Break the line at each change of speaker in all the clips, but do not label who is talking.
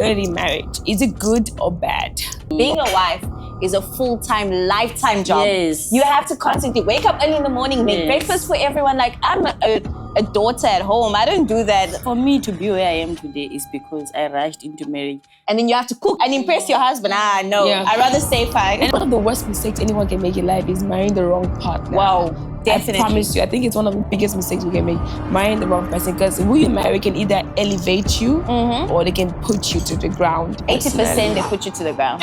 early marriage? Is it good or bad?
Being a wife is a full-time, lifetime job.
Yes.
You have to constantly wake up early in the morning, make breakfast for everyone. Like, I'm a daughter at home. I don't do that.
For me to be where I am today is because I rushed into marriage.
And then you have to cook and impress your husband. No,
Yeah.
I'd rather stay fine.
And one of the worst mistakes anyone can make in life is marrying the wrong partner.
Wow, definitely.
I promise you, I think it's one of the biggest mistakes you can make, marrying the wrong person, because who you marry can either elevate you or they can put you to the ground.
80% they put you to the ground.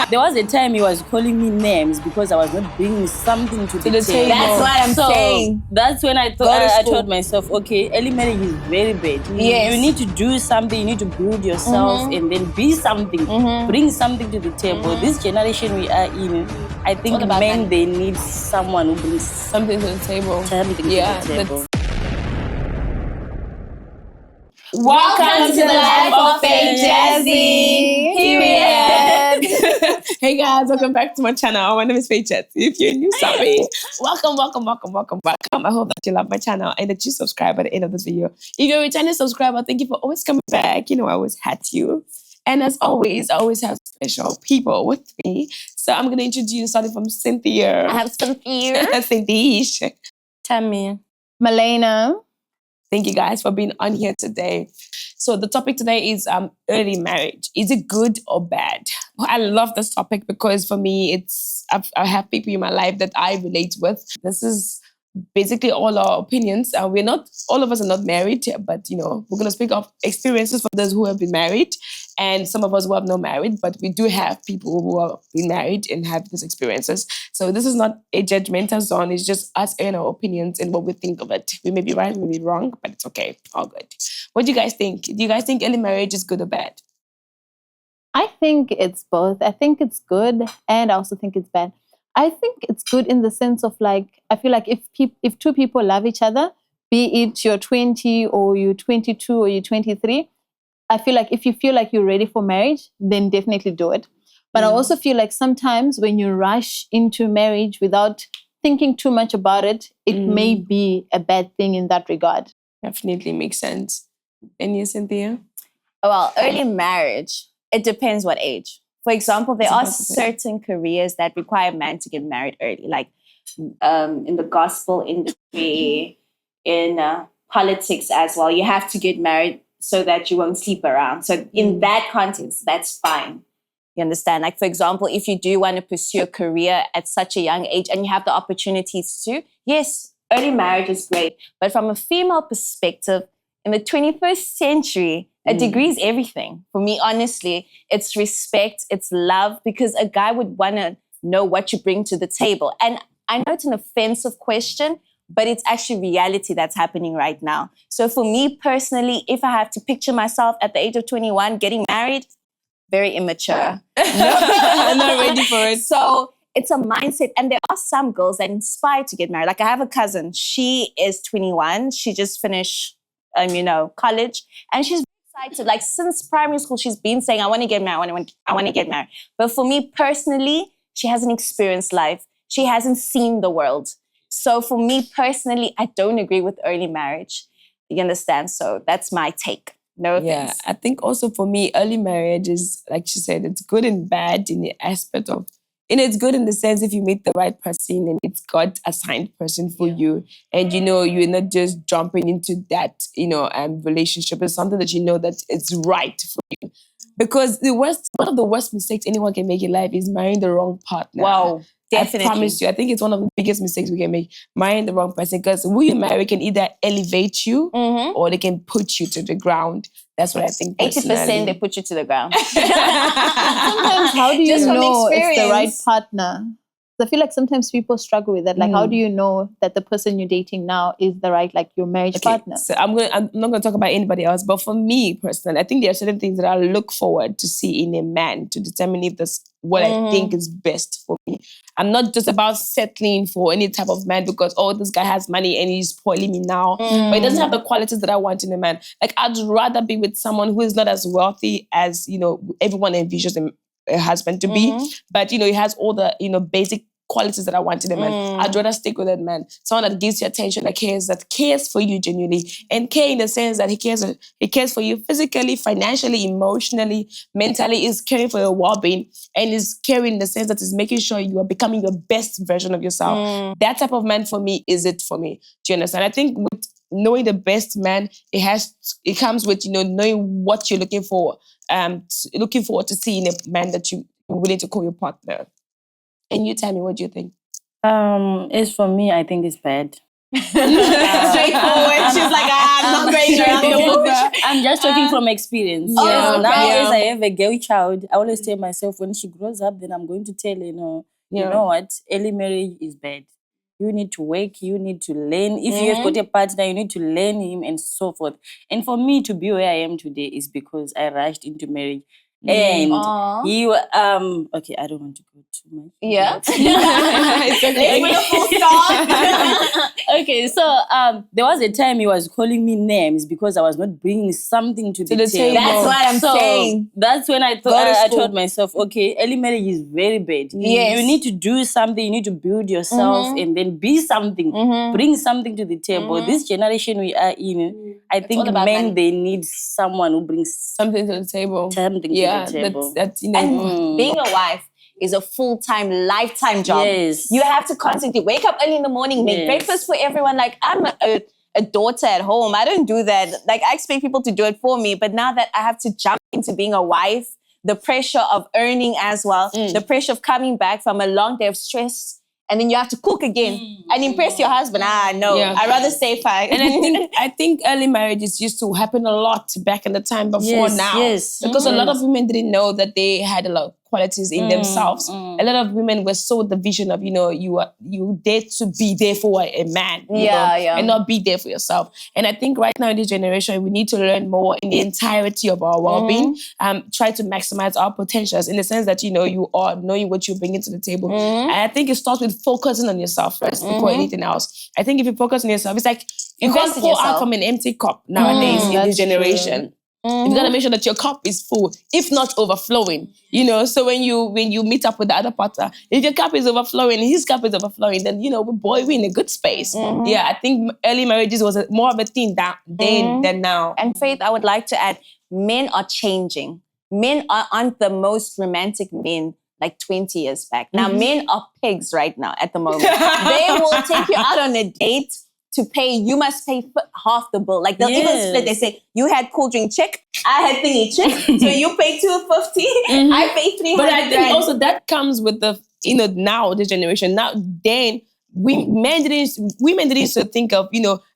There was a time he was calling me names because I was not bringing something to the table.
That's what I'm saying.
That's when I thought I told myself, okay, early marriage is very bad.
Yes.
You need to do something, you need to build yourself and then be something, bring something to the table. This generation we are in, I think men, they need someone who brings
something to the table.
Something to the table.
Welcome to the life of Faith Jezi. Period.
Hey guys, welcome back to my channel. My name is Faith Jezi. If you're new, sorry. Welcome. I hope that you love my channel and that you subscribe at the end of this video. If you're a returning subscriber, thank you for always coming back. You know, I always had you. And as always, I always have special people with me. So I'm going to introduce you, starting from Cynthia.
I have Cynthia.
Cynthia.
Tammy.
Malena.
Thank you guys for being on here today. So the topic today is early marriage. Is it good or bad? Well, I love this topic because for me, I have people in my life that I relate with. This is basically all our opinions. All of us are not married, but we're going to speak of experiences for those who have been married and some of us who have not married, but we do have people who have been married and have these experiences. So this is not a judgmental zone. It's just us and our opinions and what we think of it. We may be right, we may be wrong, but it's okay. All good. What do you guys think? Do you guys think early marriage is good or bad?
I think it's both. I think it's good and I also think it's bad. I think it's good in the sense of I feel like if two people love each other, be it you're 20 or you're 22 or you're 23, I feel like if you feel like you're ready for marriage, then definitely do it. But I also feel like sometimes when you rush into marriage without thinking too much about it, it may be a bad thing in that regard.
Definitely makes sense. And you, Cynthia?
Well, early marriage, it depends what age. For example, there are certain careers that require men to get married early, like in the gospel industry, in politics as well. You have to get married so that you won't sleep around. So in that context, that's fine. You understand? Like, for example, if you do want to pursue a career at such a young age and you have the opportunities to, yes, early marriage is great. But from a female perspective, in the 21st century, a degree is everything. For me, honestly, it's respect, it's love, because a guy would want to know what you bring to the table. And I know it's an offensive question, but it's actually reality that's happening right now. So for me personally, if I have to picture myself at the age of 21 getting married, very immature.
I'm not ready for it.
So it's a mindset. And there are some girls that inspire to get married. Like I have a cousin, she is 21. She just finished, college. And she's excited. Like since primary school, she's been saying, I want to get married, I want to get married. But for me personally, she hasn't experienced life. She hasn't seen the world. So for me personally, I don't agree with early marriage. You understand? So that's my take. No offense.
Yeah, I think also for me, early marriage is, like she said, it's good and bad in the aspect of, and it's good in the sense if you meet the right person and it's God assigned person for you, and you're not just jumping into that relationship. It's something that that it's right for you. Because one of the worst mistakes anyone can make in life is marrying the wrong partner.
Wow. Definitely.
I promise you, I think it's one of the biggest mistakes we can make, marrying the wrong person, because who you marry can either elevate you or they can put you to the ground. That's what I think.
80% they put you to the ground.
Sometimes how do you know it's the right partner? I feel like sometimes people struggle with that. Like, how do you know that the person you're dating now is the right, your marriage partner?
So I'm not going to talk about anybody else, but for me personally, I think there are certain things that I look forward to see in a man to determine if that's what I think is best for me. I'm not just about settling for any type of man because, this guy has money and he's spoiling me now, but he doesn't have the qualities that I want in a man. Like, I'd rather be with someone who is not as wealthy as, everyone envisions a husband to be, but, he has all the, basic qualities that I want in a man. I'd rather stick with that man. Someone that gives you attention, that cares for you genuinely. And care in the sense that he cares for you physically, financially, emotionally, mentally, is caring for your well-being, and is caring in the sense that is making sure you are becoming your best version of yourself. That type of man for me is it for me. Do you understand? I think with knowing the best man, it comes with, knowing what you're looking for, looking forward to seeing a man that you're willing to call your partner. And you tell me, what do you think?
As for me, I think it's bad.
Straightforward. She's like, I'm not going around the bush.
I'm just talking from experience.
Yeah.
Now,
Yeah.
as I have a girl child, I always tell myself, when she grows up, then I'm going to tell her, you know what, early marriage is bad. You need to work, you need to learn. If you have got a partner, you need to learn him and so forth. And for me to be where I am today is because I rushed into marriage. And he, okay, I don't want to go too much.
Yeah.
It's okay.
Let's put a full stop.
Okay, so there was a time he was calling me names because I was not bringing something to the table.
That's what I'm saying.
That's when I told myself, okay, early marriage is very bad.
Yes.
You need to do something, you need to build yourself and then be something, bring something to the table. This generation we are in, I think
all about
men,
money.
they need someone who brings
Something to the table.
something to the table.
That's
And being a wife is a full-time, lifetime job.
Yes.
You have to constantly wake up early in the morning, make breakfast for everyone. Like, I'm a daughter at home. I don't do that. Like, I expect people to do it for me. But now that I have to jump into being a wife, the pressure of earning as well, the pressure of coming back from a long day of stress, and then you have to cook again and impress your husband. No, I'd rather stay fine.
And I think early marriages used to happen a lot back in the time before now.
Yes.
Because a lot of women didn't know that they had a lot of qualities in themselves. A lot of women were sold the vision of, you dare to be there for a man, and not be there for yourself. And I think right now in this generation, we need to learn more in the entirety of our well-being, try to maximize our potentials in the sense that, you are knowing what you're bringing to the table. And I think it starts with focusing on yourself first before anything else. I think if you focus on yourself, it's like you can't pour out from an empty cup nowadays in this generation. You've got to make sure that your cup is full, if not overflowing. So when you meet up with the other partner, if your cup is overflowing and his cup is overflowing, then we're in a good space. Yeah, I think early marriages was more of a thing than now.
And Faith, I would like to add, men are changing. Men aren't the most romantic men like 20 years back. Now, men are pigs right now at the moment. They will take you out on a date to pay. You must pay half the bill. Like, they'll even split. They say, you had cool drink check, I had thingy check, so you pay $250, I pay $300.
But I think also that comes with the, now the generation. Now, then, women didn't used to think of,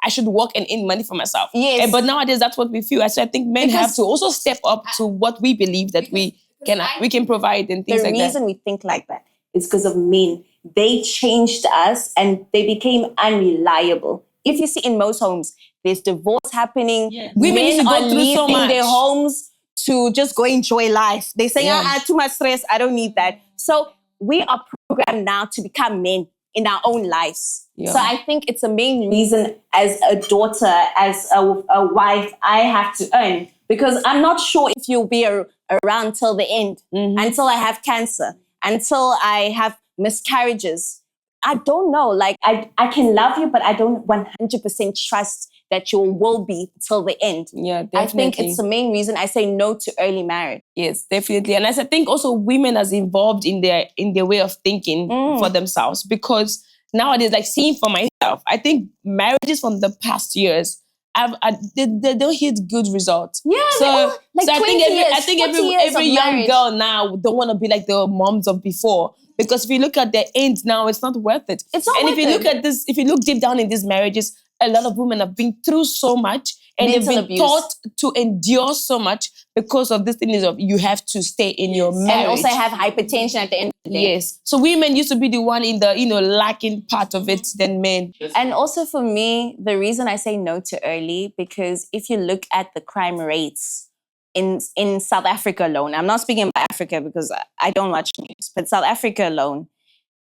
I should work and earn money for myself.
Yes.
But nowadays, that's what we feel. So I think men have to also step up to what we believe that we can provide and things like that.
The reason we think like that is because of men. They changed us and they became unreliable. If you see in most homes, there's divorce happening.
Women used
Men
to
are
go through so
leaving
much.
their homes to just go enjoy life. They say, too much stress, I don't need that. So we are programmed now to become men in our own lives.
Yeah.
So I think it's a main reason as a daughter, as a wife, I have to earn. Because I'm not sure if you'll be around till the end, until I have cancer, until I have miscarriages. I don't know. Like, I can love you, but I don't 100% trust that you will be till the end.
Yeah, definitely.
I think it's the main reason I say no to early marriage.
Yes, definitely. And I think also women are involved in their way of thinking for themselves, because nowadays, like seeing for myself, I think marriages from the past years, they don't hit good results.
Yeah,
so I think every young
marriage.
girl now don't want to be like the moms of before. Because if you look at the end now, it's not worth it.
It's not
and
worth
if you
it.
look at this, if you look deep down in these marriages, a lot of women have been through so much and
Mental
they've been
abuse.
taught to endure so much because of this thing of you have to stay in your marriage.
And also have hypertension at the end of the day.
Yes. So women used to be the one in the, lacking part of it than men.
And also for me, the reason I say no to early, because if you look at the crime rates in South Africa alone, I'm not speaking about Africa because I don't watch news, but South Africa alone,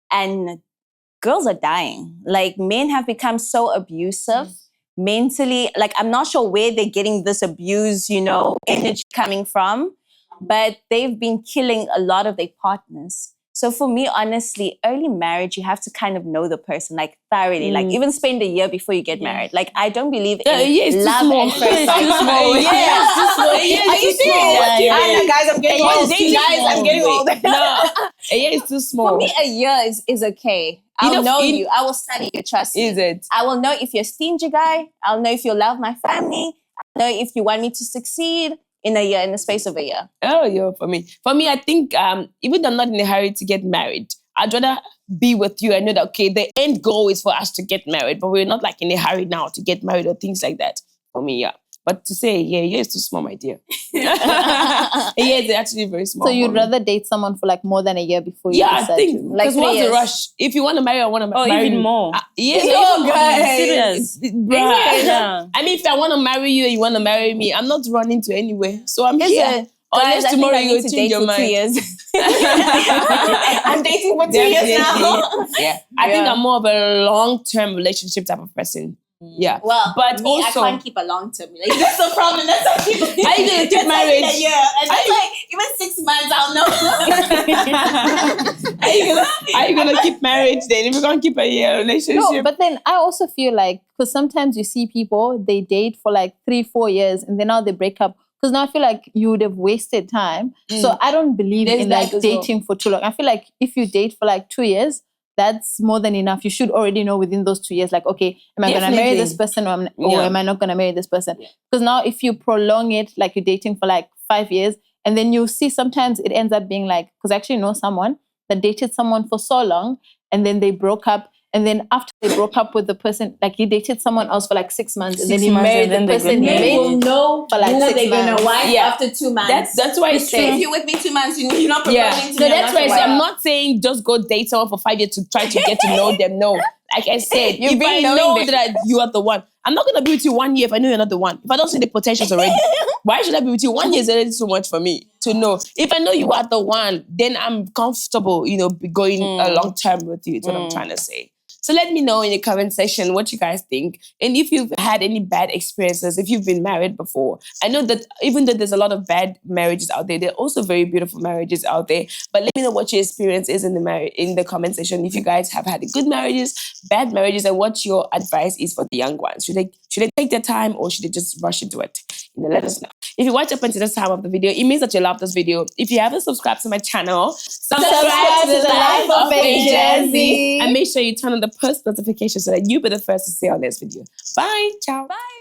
and girls are dying. Like, men have become so abusive mentally. Like, I'm not sure where they're getting this abuse, energy coming from, but they've been killing a lot of their partners. So for me, honestly, early marriage, you have to kind of know the person, like thoroughly, like even spend a year before you get married. Like I don't believe in love and first sight.
Yes, too small.
Are you serious?
Yeah.
Guys, I'm getting old. Guys, I'm getting old.
No, a year is too small.
For me, a year is okay. I'll know you. I will study you. Trust me.
Is it?
I will know if you're a stingy guy. I'll know if you love my family. I'll know if you want me to succeed in a year, in the space of a year.
Oh, yeah, for me. For me, I think even though I'm not in a hurry to get married, I'd rather be with you. I know that, okay, the end goal is for us to get married, but we're not like in a hurry now to get married or things like that. For me, yeah. But to say, yeah, is too small, my dear. Yeah, it's actually very small.
So you'd rather date someone for like more than a year before you decide
I think,
to?
like, what's the rush? If you want to marry, I want to marry.
Oh, even more.
Yes,
Oh, guys.
Serious.
Yeah. I mean, if I want to marry you and you want to marry me, I'm not running to anywhere. So I'm here. Unless
Guys,
tomorrow
I
you
need to
change
date
your
for
mind.
2 years. I'm dating for 2 years now.
Yeah. I think I'm more of a long-term relationship type of person. Yeah.
Well,
but
me,
also,
I can't keep a long-term relationship. That's the problem. That's why I keep it.
Are you going to keep marriage?
A year. And that's like, even 6 months, I'll know.
Are you gonna keep marriage then? If you're gonna keep a year relationship?
No, but then I also feel like, because sometimes you see people, they date for like 3-4 years and then now they break up. Because now I feel like you would have wasted time. So I don't believe in like dating for too long. I feel like if you date for like 2 years, that's more than enough. You should already know within those 2 years, like, okay, am I going to marry this person or am I not going to marry this person? Because now if you prolong it, like you're dating for like 5 years, and then you see sometimes it ends up being like, because I actually know someone that dated someone for so long and then they broke up. And then after they broke up with the person, like he dated someone else for like 6 months, and then he married the person he
will
made
know
for like
who
6
they're
months.
gonna wife after 2 months.
That's why I say,
if you're with me 2 months, you're not proposing to
no,
me.
that's why I say I'm not saying just go date someone for 5 years to try to get to know them. No, like I said, if I know that you are the one, I'm not gonna be with you 1 year if I know you're not the one. If I don't see the potentials already, why should I be with you? 1 year is already too much for me to know. If I know you are the one, then I'm comfortable, going a long term with you. Is what I'm trying to say. So let me know in the comment section what you guys think. And if you've had any bad experiences, if you've been married before. I know that even though there's a lot of bad marriages out there are also very beautiful marriages out there. But let me know what your experience is in the comment section. If you guys have had good marriages, bad marriages, and what your advice is for the young ones. Should they take their time or should they just rush into it? Let us know. If you watch up until this time of the video, it means that you love this video. If you haven't subscribed to my channel, subscribe to the Life of Jezi. And make sure you turn on the post notifications so that you'll be the first to see our next video. Bye. Ciao.
Bye.